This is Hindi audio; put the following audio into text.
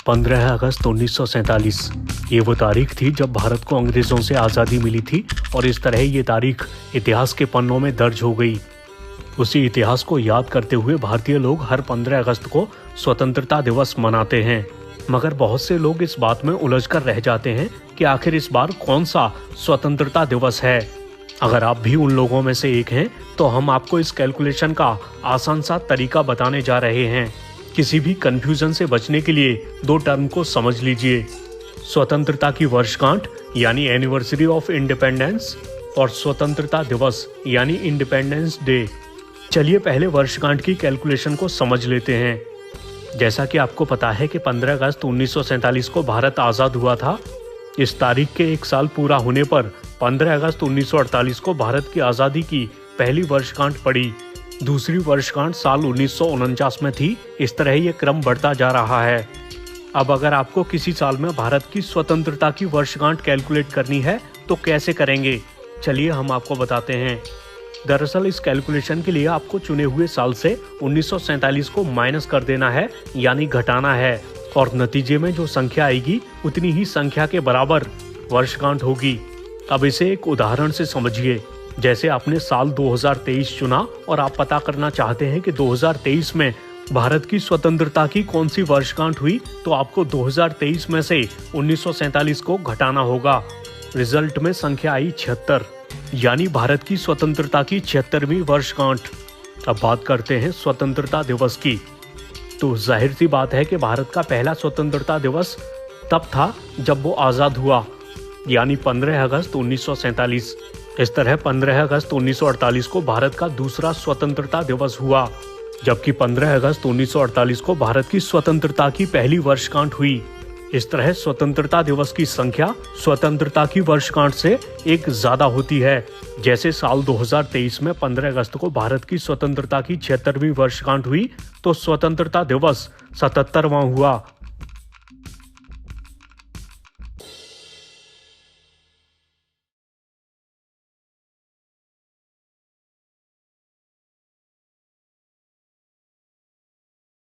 15 अगस्त 1947 ये वो तारीख थी जब भारत को अंग्रेजों से आज़ादी मिली थी और इस तरह ये तारीख इतिहास के पन्नों में दर्ज हो गई। उसी इतिहास को याद करते हुए भारतीय लोग हर 15 अगस्त को स्वतंत्रता दिवस मनाते हैं। मगर बहुत से लोग इस बात में उलझ कर रह जाते हैं कि आखिर इस बार कौन सा स्वतंत्रता दिवस है। अगर आप भी उन लोगों में से एक हैं तो हम आपको इस कैलकुलेशन का आसान सा तरीका बताने जा रहे हैं। किसी भी कंफ्यूजन से बचने के लिए दो टर्म को समझ लीजिए, स्वतंत्रता की वर्षगांठ यानी एनिवर्सरी ऑफ इंडिपेंडेंस और स्वतंत्रता दिवस यानी इंडिपेंडेंस डे। चलिए पहले वर्षगांठ की कैलकुलेशन को समझ लेते हैं। जैसा कि आपको पता है कि 15 अगस्त 1947 को भारत आज़ाद हुआ था। इस तारीख के एक साल पूरा होने पर 15 अगस्त 1948 को भारत की आज़ादी की पहली वर्षगांठ पड़ी। दूसरी वर्षगांठ साल 1949 में थी। इस तरह ये क्रम बढ़ता जा रहा है। अब अगर आपको किसी साल में भारत की स्वतंत्रता की वर्षगांठ कैलकुलेट करनी है तो कैसे करेंगे, चलिए हम आपको बताते हैं। दरअसल इस कैलकुलेशन के लिए आपको चुने हुए साल से 1947 को माइनस कर देना है यानी घटाना है, और नतीजे में जो संख्या आएगी उतनी ही संख्या के बराबर वर्षगांठ होगी। अब इसे एक उदाहरण से समझिए। जैसे आपने साल 2023 चुना और आप पता करना चाहते हैं कि 2023 में भारत की स्वतंत्रता की कौन सी वर्षगांठ हुई, तो आपको 2023 में से 1947 को घटाना होगा। रिजल्ट में संख्या आई 76, यानी भारत की स्वतंत्रता की 76वीं वर्षगांठ। अब बात करते हैं स्वतंत्रता दिवस की। तो जाहिर सी बात है कि भारत का पहला स्वतंत्रता दिवस तब था जब वो आज़ाद हुआ, यानी 15 अगस्त 1947। इस तरह 15 अगस्त 1948 को भारत का दूसरा स्वतंत्रता दिवस हुआ, जबकि 15 अगस्त 1948 को भारत की स्वतंत्रता की पहली वर्षगांठ हुई। इस तरह स्वतंत्रता दिवस की संख्या स्वतंत्रता की वर्षगांठ से एक ज्यादा होती है। जैसे साल 2023 में 15 अगस्त को भारत की स्वतंत्रता की 76वीं वर्षगांठ हुई तो स्वतंत्रता दिवस 77वां हुआ